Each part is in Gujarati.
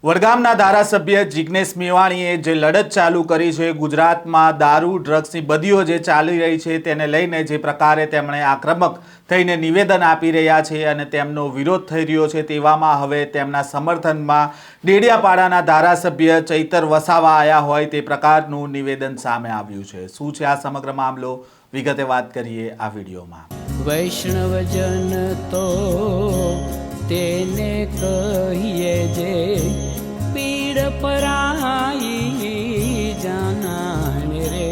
વડગામના ધારાસભ્ય જિગ્નેશ મેવાણીએ જે લડત ચાલુ કરી છે, ગુજરાતમાં દારૂ ડ્રગ્સની બદીઓ જે ચાલી રહી છે તેને લઈને જે પ્રકારે તેમણે આક્રમક થઈને નિવેદન આપી રહ્યા છે અને તેમનો વિરોધ થઈ રહ્યો છે, તેવામાં હવે તેમના સમર્થનમાં ડેડિયાપાડાના ધારાસભ્ય ચૈતર વસાવા આવ્યા હોય તે પ્રકારનું નિવેદન સામે આવ્યું છે। શું છે આ સમગ્ર મામલો, વિગતે વાત કરીએ આ વિડીયોમાં। વૈષ્ણવજન તો તેને કહીએ જે પીડ પરાઈ જાનાને રે।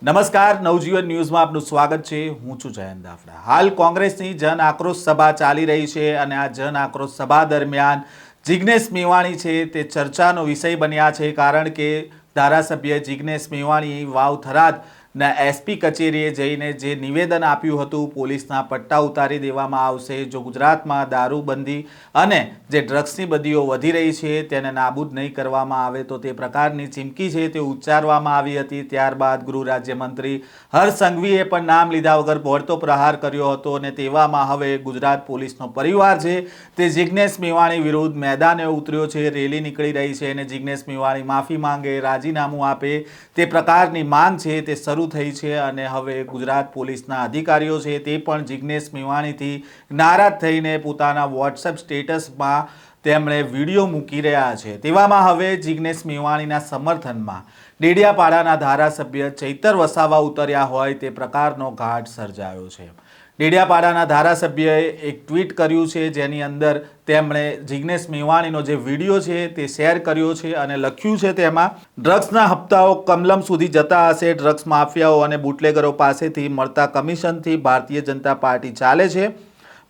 નમસ્કાર, નવજીવન ન્યૂઝમાં આપનું સ્વાગત છે। હું છું જયંત દાફડા। હાલ કોંગ્રેસની જન આક્રોશ સભા ચાલી રહી છે અને આ જન આક્રોશ સભા દરમિયાન જિગ્નેશ મેવાણી છે તે ચર્ચાનો વિષય બન્યા છે, કારણ કે ધારાસભ્ય જિગ્નેશ મેવાણી વાવ થરાદના એસપી કચેરીએ જઈને જે નિવેદન આપ્યું હતું, પોલીસના પટ્ટા ઉતારી દેવામાં આવશે, જો ગુજરાતમાં દારૂબંધી અને જે ડ્રગ્સની બદીઓ વધી રહી છે તેને નાબૂદ નહીં કરવામાં આવે તો તે પ્રકારની ચીમકી છે તે ઉચ્ચારવામાં આવી હતી। ત્યારબાદ ગૃહ રાજ્યમંત્રી હર્ષ સંઘવીએ પણ નામ લીધા વગર વળતો પ્રહાર કર્યો હતો અને તેવામાં હવે ગુજરાત પોલીસનો પરિવાર છે તે જિગ્નેશ મેવાણી વિરુદ્ધ મેદાને ઉતર્યો છે। રેલી નીકળી રહી છે અને જિગ્નેશ મેવાણી માફી માંગે, રાજીનામું આપે તે પ્રકારની માંગ છે તે શરૂ થઈ છે અને હવે ગુજરાત પોલીસના અધિકારીઓ છે તે પણ જિગ્નેશ મેવાણીથી નારાજ થઈને પોતાના વોટ્સએપ સ્ટેટસમાં તેમણે વિડીયો મૂકી રહ્યા છે। તેવામાં હવે જિગ્નેશ મેવાણીના સમર્થનમાં ડેડિયાપાડાના ધારાસભ્ય ચૈતર વસાવા ઉતર્યા હોય તે પ્રકારનો ઘાટ સર્જાયો છે। ડેડિયાપાડાના ધારાસભ્યએ એક ટ્વીટ કર્યું છે જેની અંદર તેમણે જિગ્નેશ મેવાણીનો જે વિડીયો છે તે શેર કર્યો છે અને લખ્યું છે તેમાં, ડ્રગ્સના હપ્તાઓ કમલમ સુધી જતા હશે, ડ્રગ્સ માફિયાઓ અને બુટલેગરો પાસેથી મળતા કમિશનથી ભારતીય જનતા પાર્ટી ચાલે છે,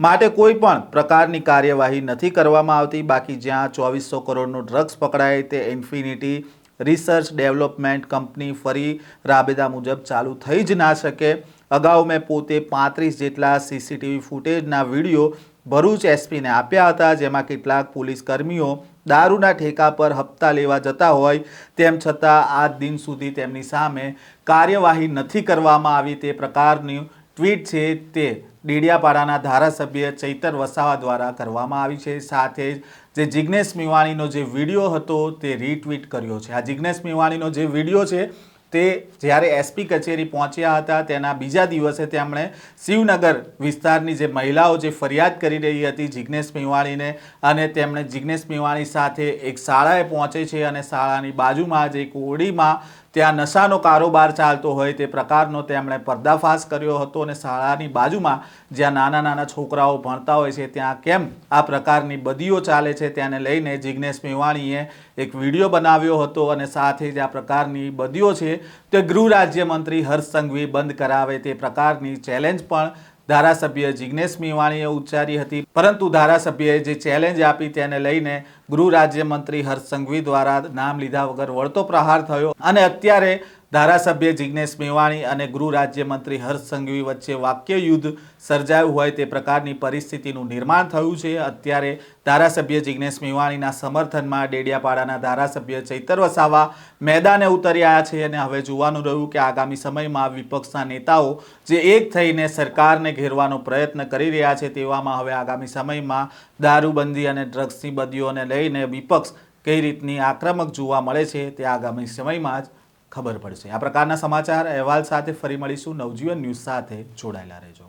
માટે કોઈ પણ પ્રકારની કાર્યવાહી નથી કરવામાં આવતી। બાકી જ્યાં 2400 કરોડનું ડ્રગ્સ પકડાય તે ઇન્ફિનિટી રિસર્ચ ડેવલપમેન્ટ કંપની ફરી રાબેતા મુજબ ચાલુ થઈ જ ના શકે। અગાઉ મેં પોતે 35 જેટલા સીસીટીવી ફૂટેજના વિડીયો ભરૂચ એસપીને આપ્યા હતા, જેમાં કેટલાક પોલીસ કર્મીઓ દારૂના ઠેકા પર હપ્તા લેવા જતા હોય તેમ છતાં આજ દિન સુધી તેમની સામે કાર્યવાહી નથી કરવામાં આવી। તે પ્રકારની ટ્વીટ છે તે ડેડિયાપાડાના ધારાસભ્ય ચૈતર વસાવા દ્વારા કરવામાં આવી છે। સાથે જ જે જિગ્નેશ મેવાણીનો જે વિડીયો હતો તે રીટ્વીટ કર્યો છે। આ જિગ્નેશ મેવાણીનો જે વિડીયો છે તે જ્યારે એસપી કચેરી પહોંચ્યા હતા તેના બીજા દિવસે તેમણે શિવનગર વિસ્તારની જે મહિલાઓ જે ફરિયાદ કરી રહી હતી જિગ્નેશ મેવાણીને, અને તેમણે જિગ્નેશ મેવાણી સાથે એક શાળાએ પહોંચે છે અને શાળાની બાજુમાં જ એક ઓરડીમાં ત્યાં નશાનો કારોબાર ચાલતો હોય તે પ્રકારનો તેમણે પર્દાફાશ કર્યો હતો અને શાળાની બાજુમાં જ્યાં નાના નાના છોકરાઓ ભણતા હોય છે ત્યાં કેમ આ પ્રકારની બદીઓ ચાલે છે તેને લઈને જિગ્નેશ મેવાણીએ એક વિડીયો બનાવ્યો હતો અને સાથે જ આ પ્રકારની બદીઓ છે તે ગૃહ રાજ્યમંત્રી હર્ષ સંઘવી બંધ કરાવે તે પ્રકારની ચેલેન્જ પણ ધારાસભ્ય જિગ્નેશ મેવાણીએ ઉચ્ચારી હતી, પરંતુ ધારાસભ્યએ જે ચેલેન્જ આપી તેને લઈને ગૃહ રાજ્યમંત્રી હર્ષ સંઘવી દ્વારા નામ લીધા વગર વળતો પ્રહાર થયો અને અત્યારે ધારાસભ્ય જિગ્નેશ મેવાણી અને ગૃહ રાજ્યમંત્રી હર્ષ સંઘવી વચ્ચે વાક્ય યુદ્ધ સર્જાયું હોય તે પ્રકારની પરિસ્થિતિનું નિર્માણ થયું છે। અત્યારે ધારાસભ્ય જિગ્નેશ મેવાણીના સમર્થનમાં ડેડિયાપાડાના ધારાસભ્ય ચૈતર વસાવા મેદાને ઉતર્યા છે અને હવે જોવાનું રહ્યું કે આગામી સમયમાં વિપક્ષના નેતાઓ જે એક થઈને સરકારને ઘેરવાનો પ્રયત્ન કરી રહ્યા છે તેવામાં હવે આગામી સમયમાં દારૂબંધી અને ડ્રગ્સની બદીઓને લઈને વિપક્ષ કઈ રીતની આક્રમક જોવા મળે છે તે આગામી સમયમાં જ ખબર પડશે। આ પ્રકારના સમાચાર અહેવાલ સાથે ફરી મળીશું। નવજીવન ન્યૂઝ સાથે જોડાયેલા રહેજો।